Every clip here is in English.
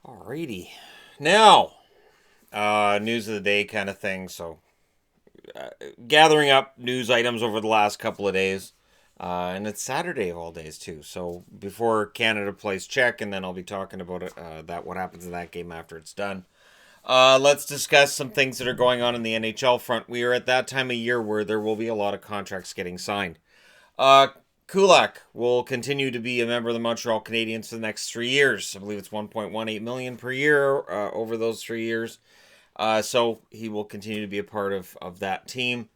Alrighty. Now, news of the day kind of thing. So, gathering up news items over the last couple of days. And it's Saturday of all days, too. So, before Canada plays Czech, and then I'll be talking about what happens in that game after it's done. Let's discuss some things that are going on in the NHL front. We are at that time of year where there will be a lot of contracts getting signed. Kulak will continue to be a member of the Montreal Canadiens for the next 3 years. I believe it's $1.18 million per year over those 3 years. So he will continue to be a part of that team.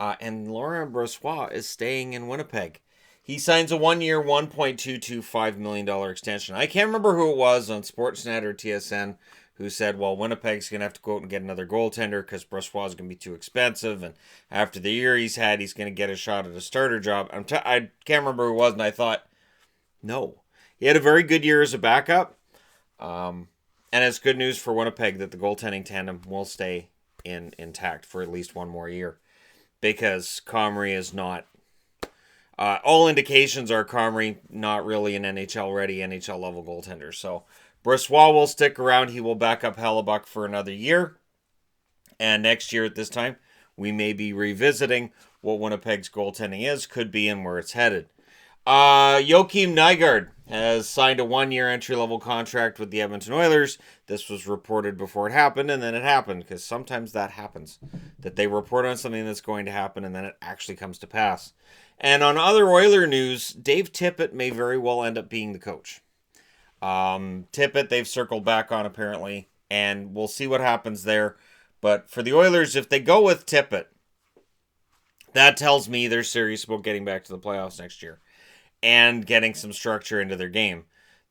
And Laurent Brossoit is staying in Winnipeg. He signs a 1-year, $1.225 million extension. I can't remember who it was on Sportsnet or TSN who said, well, Winnipeg's going to have to go out and get another goaltender because Brossoit is going to be too expensive. And after the year he's had, he's going to get a shot at a starter job. I can't remember who it was, and I thought, no. He had a very good year as a backup. And it's good news for Winnipeg that the goaltending tandem will stay intact for at least one more year. Because Comrie is not... all indications are Comrie not really an NHL-ready, NHL-level goaltender. So Brossoit will stick around. He will back up Hellebuck for another year. And next year at this time, we may be revisiting what Winnipeg's goaltending is, could be, and where it's headed. Joakim Nygard has signed a 1-year entry-level contract with the Edmonton Oilers. This was reported before it happened, and then it happened, because sometimes that happens. That they report on something that's going to happen, and then it actually comes to pass. And on other Oiler news, Dave Tippett may very well end up being the coach. Tippett, they've circled back on apparently, and we'll see what happens there. But for the Oilers, if they go with Tippett, that tells me they're serious about getting back to the playoffs next year and getting some structure into their game.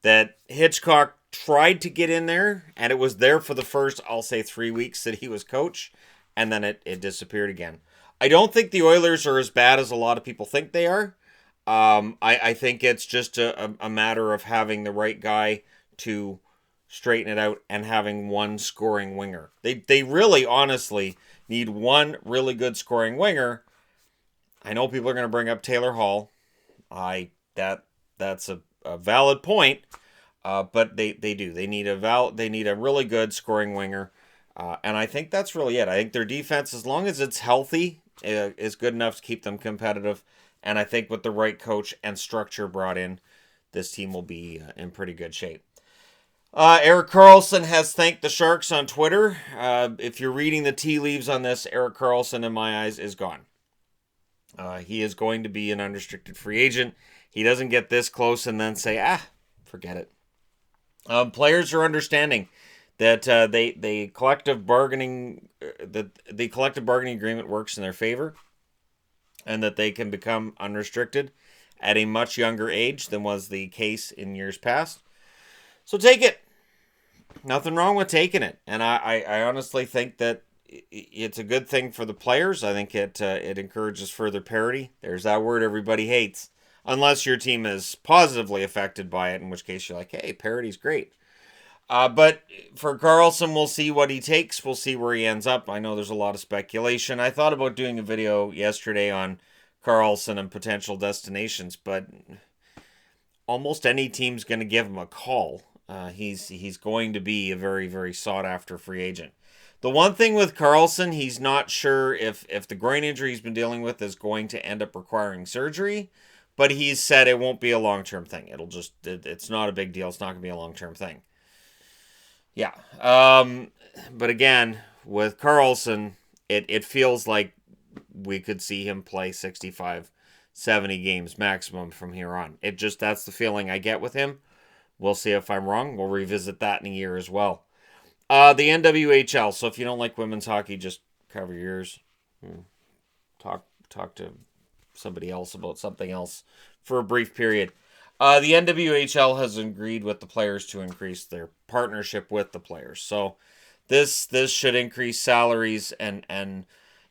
That Hitchcock tried to get in there, and it was there for the first, I'll say, 3 weeks that he was coach, and then it disappeared again. I don't think the Oilers are as bad as a lot of people think they are. I think it's just a matter of having the right guy to straighten it out and having one scoring winger. They really, honestly, need one really good scoring winger. I know people are going to bring up Taylor Hall. That's a valid point, but they do. They need a really good scoring winger, and I think that's really it. I think their defense, as long as it's healthy, is good enough to keep them competitive. And I think with the right coach and structure brought in, this team will be in pretty good shape. Erik Karlsson has thanked the Sharks on Twitter. If you're reading the tea leaves on this, Erik Karlsson, in my eyes, is gone. He is going to be an unrestricted free agent. He doesn't get this close and then say, forget it. Players are understanding that the collective bargaining agreement works in their favor, and that they can become unrestricted at a much younger age than was the case in years past. So take it. Nothing wrong with taking it. And I honestly think that it's a good thing for the players. I think it encourages further parity. There's that word everybody hates. Unless your team is positively affected by it, in which case you're like, hey, parity's great. But for Karlsson, we'll see what he takes. We'll see where he ends up. I know there's a lot of speculation. I thought about doing a video yesterday on Karlsson and potential destinations, but almost any team's going to give him a call. He's going to be a very, very sought-after free agent. The one thing with Karlsson, he's not sure if the groin injury he's been dealing with is going to end up requiring surgery, but he's said it won't be a long-term thing. It's not a big deal. It's not going to be a long-term thing. Yeah. But again, with Karlsson, it feels like we could see him play 65, 70 games maximum from here on. That's the feeling I get with him. We'll see if I'm wrong. We'll revisit that in a year as well. The NWHL. So if you don't like women's hockey, just cover your ears. Talk to somebody else about something else for a brief period. The NWHL has agreed with the players to increase their partnership with the players. So this should increase salaries, and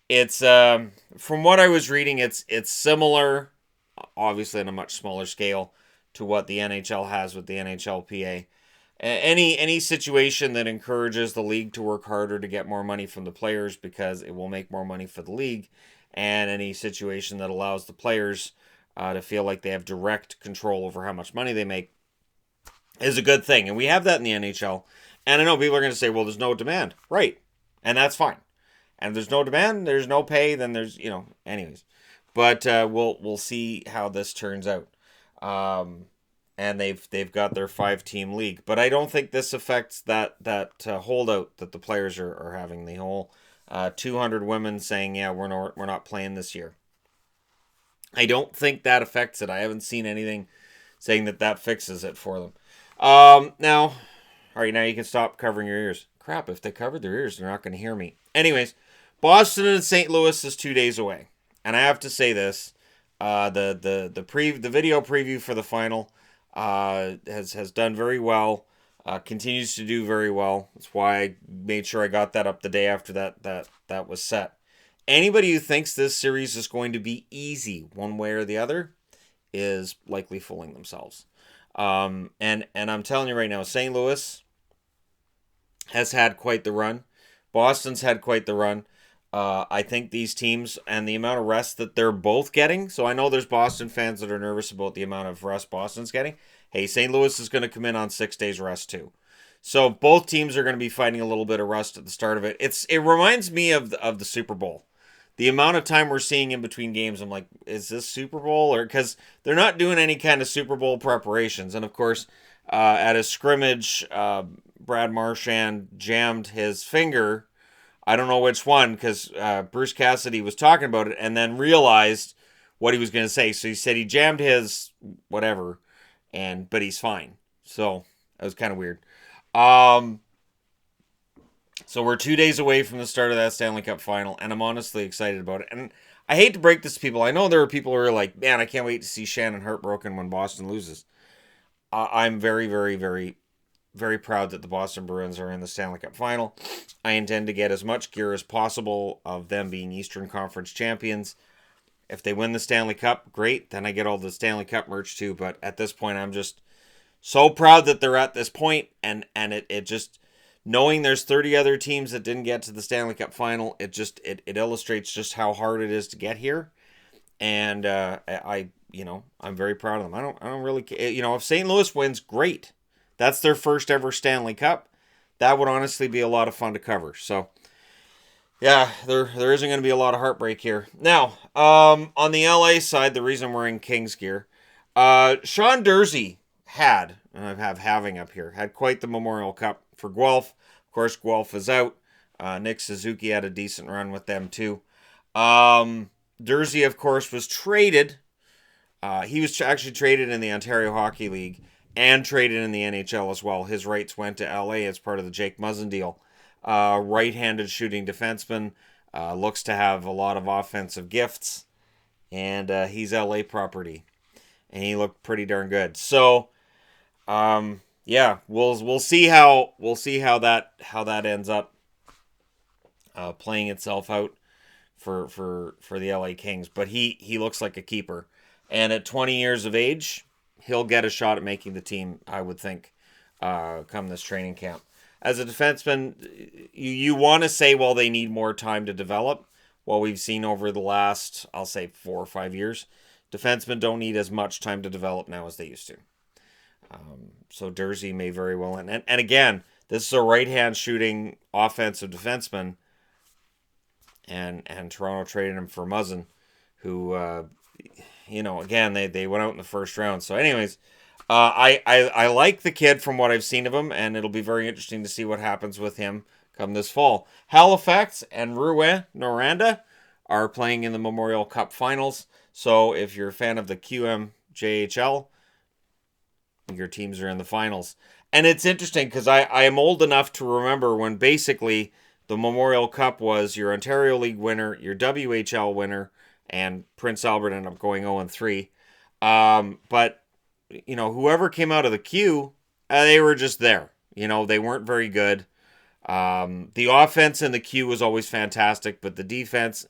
it's from what I was reading, it's similar, obviously on a much smaller scale, to what the NHL has with the NHLPA. Any situation that encourages the league to work harder to get more money from the players because it will make more money for the league, and any situation that allows the players to feel like they have direct control over how much money they make, is a good thing. And we have that in the NHL. And I know people are going to say, well, there's no demand. Right. And that's fine. And if there's no demand, there's no pay, then there's, anyways. But we'll see how this turns out. And they've got their 5-team league. But I don't think this affects that holdout that the players are having. The whole 200 women saying, yeah, we're not playing this year. I don't think that affects it. I haven't seen anything saying that fixes it for them. Now, all right, now you can stop covering your ears. Crap, if they covered their ears, they're not going to hear me. Anyways, Boston and St. Louis is 2 days away. And I have to say this, the video preview for the final has done very well, continues to do very well. That's why I made sure I got that up the day after that was set. Anybody who thinks this series is going to be easy one way or the other is likely fooling themselves. And I'm telling you right now, St. Louis has had quite the run. Boston's had quite the run. I think these teams and the amount of rest that they're both getting. So I know there's Boston fans that are nervous about the amount of rest Boston's getting. Hey, St. Louis is going to come in on 6 days rest too. So both teams are going to be fighting a little bit of rust at the start of it. It reminds me of the Super Bowl. The amount of time we're seeing in between games, I'm like, is this Super Bowl? Or because they're not doing any kind of Super Bowl preparations. And of course, at a scrimmage, Brad Marchand jammed his finger. I don't know which one, because Bruce Cassidy was talking about it and then realized what he was going to say. So he said he jammed his whatever, but he's fine. So that was kind of weird. So we're 2 days away from the start of that Stanley Cup Final, and I'm honestly excited about it. And I hate to break this to people. I know there are people who are like, man, I can't wait to see Shannon heartbroken when Boston loses. I'm very, very, very, very proud that the Boston Bruins are in the Stanley Cup Final. I intend to get as much gear as possible of them being Eastern Conference champions. If they win the Stanley Cup, great. Then I get all the Stanley Cup merch too. But at this point, I'm just so proud that they're at this point, and it just... Knowing there's 30 other teams that didn't get to the Stanley Cup Final, it illustrates just how hard it is to get here, and I'm very proud of them. I don't really, if St. Louis wins, great. That's their first ever Stanley Cup. That would honestly be a lot of fun to cover. So, yeah, there isn't going to be a lot of heartbreak here. Now, on the LA side, the reason we're in Kings gear, Sean Durzi had quite the Memorial Cup for Guelph. Of course, Guelph is out. Nick Suzuki had a decent run with them too. Durzi, of course, was traded. He was actually traded in the Ontario Hockey League and traded in the NHL as well. His rights went to LA as part of the Jake Muzzin deal. Right-handed shooting defenseman. Looks to have a lot of offensive gifts. And he's LA property. And he looked pretty darn good. So, yeah, we'll see how that ends up playing itself out for the LA Kings. But he looks like a keeper, and at 20 years of age, he'll get a shot at making the team, I would think, come this training camp. As a defenseman, you want to say, well, they need more time to develop. Well, we've seen over the last, I'll say, 4 or 5 years, defensemen don't need as much time to develop now as they used to. So Durzi may very well, and again, this is a right-hand shooting offensive defenseman, and Toronto traded him for Muzzin, who, again, they went out in the first round. So anyways, I like the kid from what I've seen of him, and it'll be very interesting to see what happens with him come this fall. Halifax and Rouyn-Noranda are playing in the Memorial Cup Finals, so if you're a fan of the QMJHL, your teams are in the finals. And it's interesting because I am old enough to remember when basically the Memorial Cup was your Ontario League winner, your WHL winner, and Prince Albert ended up going 0-3. But, whoever came out of the Q, they were just there. They weren't very good. The offense in the Q was always fantastic, but the defense,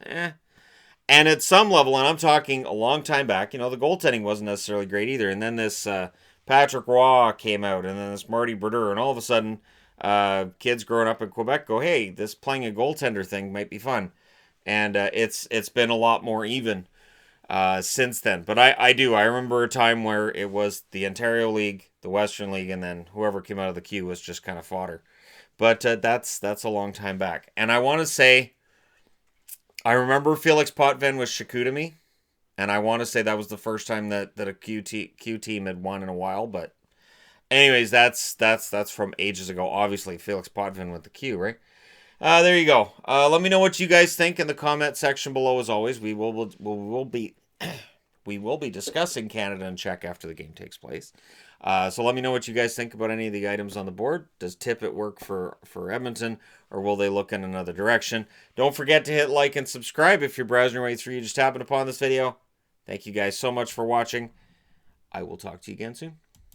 And at some level, and I'm talking a long time back, the goaltending wasn't necessarily great either. And then this... Patrick Roy came out, and then this Marty Brodeur, and all of a sudden, kids growing up in Quebec go, hey, this playing a goaltender thing might be fun. And it's been a lot more even since then. But I remember a time where it was the Ontario League, the Western League, and then whoever came out of the Q was just kind of fodder. But that's a long time back. And I want to say, I remember Felix Potvin with Chicoutimi, and I want to say that was the first time that a Q team had won in a while. But anyways, that's from ages ago. Obviously, Felix Potvin with the Q, right? There you go. Let me know what you guys think in the comment section below. As always, we will be we will be discussing Canada and Czech after the game takes place. So let me know what you guys think about any of the items on the board. Does Tippett work for Edmonton, or will they look in another direction? Don't forget to hit like and subscribe if you're browsing your way through. You just happened upon this video. Thank you guys so much for watching. I will talk to you again soon.